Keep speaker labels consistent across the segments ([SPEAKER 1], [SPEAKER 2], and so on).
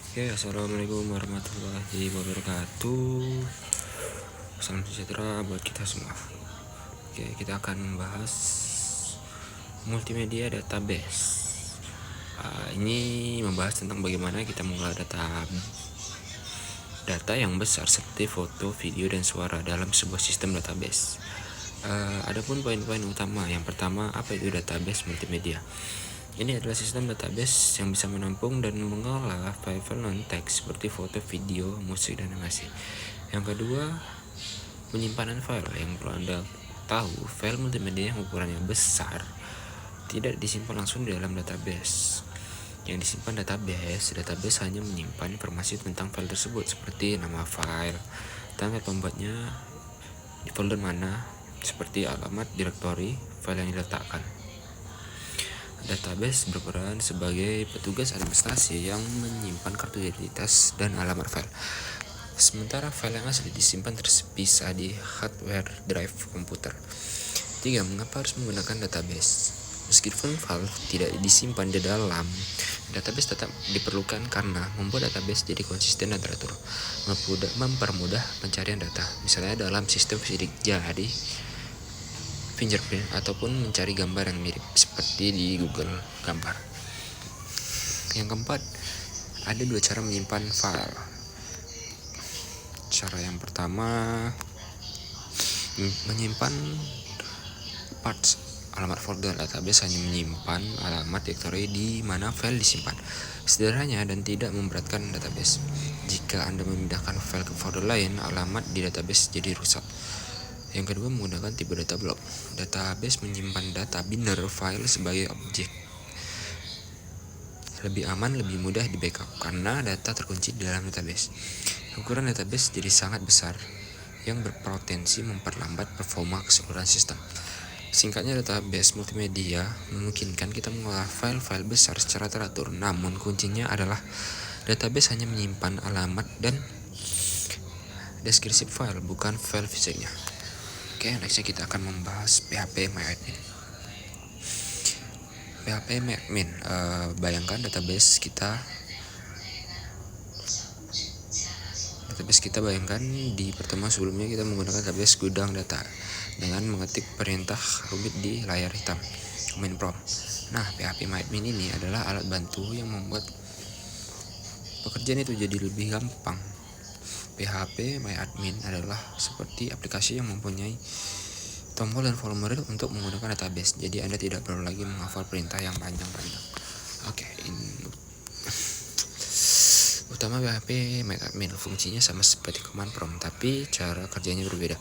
[SPEAKER 1] Oke, assalamualaikum warahmatullahi wabarakatuh. Salam sejahtera buat kita semua. Oke, kita akan membahas multimedia database. Ini membahas tentang bagaimana kita mengolah data yang besar seperti foto, video, dan suara dalam sebuah sistem database. Adapun poin-poin utama, yang pertama, apa itu database multimedia? Ini adalah sistem database yang bisa menampung dan mengolah file-file non-teks seperti foto, video, musik, dan animasi. Yang kedua, penyimpanan file. Yang perlu Anda tahu, file multimedia yang ukurannya besar tidak disimpan langsung di dalam database. Yang disimpan database hanya menyimpan informasi tentang file tersebut seperti nama file, tanggal pembuatnya, di folder mana, seperti alamat, direktori, file yang diletakkan. Database berperan sebagai petugas administrasi yang menyimpan kartu identitas dan alamat file. Sementara file yang asli disimpan terpisah di hardware drive komputer. 3. Mengapa harus menggunakan database? Meskipun file tidak disimpan di dalam database, tetap diperlukan karena membuat database jadi konsisten dan teratur, mempermudah pencarian data, misalnya dalam sistem sidik jari, fingerprint, ataupun mencari gambar yang mirip seperti di Google Gambar. Yang keempat, ada 2 cara menyimpan file. Cara yang pertama, menyimpan parts. Alamat folder. Database hanya menyimpan alamat direktori di mana file disimpan. Sederhananya dan tidak memberatkan database. Jika Anda memindahkan file ke folder lain, alamat di database jadi rusak. Yang kedua, menggunakan tipe data block. Database menyimpan data binary file sebagai objek. Lebih aman, lebih mudah di backup karena data terkunci di dalam database. Ukuran database jadi sangat besar yang berpotensi memperlambat performa keseluruhan sistem. Singkatnya, database multimedia memungkinkan kita mengolah file-file besar secara teratur, namun kuncinya adalah database hanya menyimpan alamat dan deskripsi file, bukan file fisiknya. Oke, nextnya kita akan membahas PHP-MyAdmin. PHP-MyAdmin, bayangkan database kita bayangkan di pertemuan sebelumnya kita menggunakan database gudang data dengan mengetik perintah rumit di layar hitam, command prompt. Nah, PHP-MyAdmin ini adalah alat bantu yang membuat pekerjaan itu jadi lebih gampang. PHP-MyAdmin adalah seperti aplikasi yang mempunyai tombol dan formulir untuk menggunakan database. Jadi Anda tidak perlu lagi menghafal perintah yang panjang-panjang. Oke, utama PHP-MyAdmin fungsinya sama seperti command prompt, tapi cara kerjanya berbeda.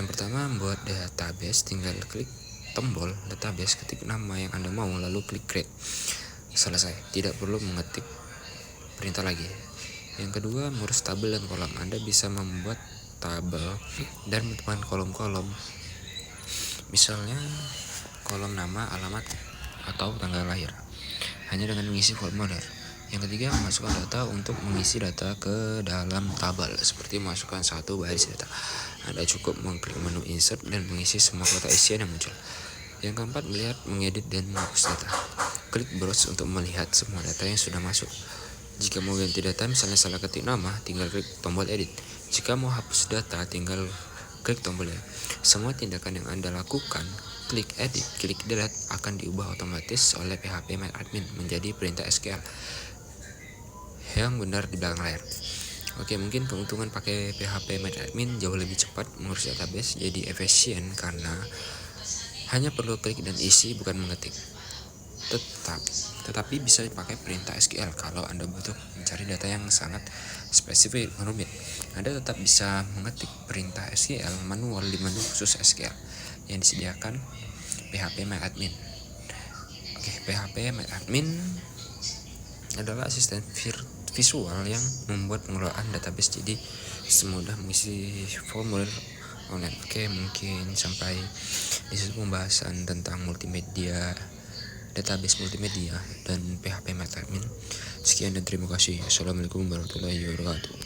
[SPEAKER 1] Yang pertama, membuat database, tinggal klik tombol database, ketik nama yang Anda mau, lalu klik create. Selesai, tidak perlu mengetik perintah lagi. Yang kedua, mengurus tabel dan kolom. Anda bisa membuat tabel dan menentukan kolom-kolom, misalnya kolom nama, alamat, atau tanggal lahir, hanya dengan mengisi formulir. Yang ketiga, memasukkan data. Untuk mengisi data ke dalam tabel, seperti memasukkan satu baris data, Anda cukup mengklik menu insert dan mengisi semua kotak isian yang muncul. Yang keempat, melihat, mengedit, dan menghapus data. Klik browse untuk melihat semua data yang sudah masuk. Jika mau ganti data, misalnya salah ketik nama, tinggal klik tombol edit. Jika mau hapus data, tinggal klik tombol delete. Semua tindakan yang Anda lakukan, klik edit, klik delete, akan diubah otomatis oleh PHP-MyAdmin menjadi perintah SQL yang benar di belakang layar. Oke, mungkin keuntungan pakai PHP-MyAdmin jauh lebih cepat mengurus database, jadi efisien karena hanya perlu klik dan isi, bukan mengetik. Tetapi bisa dipakai perintah SQL kalau Anda butuh mencari data yang sangat spesifik, rumit. Anda tetap bisa mengetik perintah SQL manual di menu khusus SQL yang disediakan PHP-MyAdmin. Oke, PHP-MyAdmin adalah asisten visual yang membuat pengelolaan database jadi semudah mengisi formulir online. Oke, mungkin sampai di situ pembahasan tentang multimedia, database multimedia, dan PHP-MyAdmin. Sekian dan terima kasih. Assalamualaikum warahmatullahi wabarakatuh.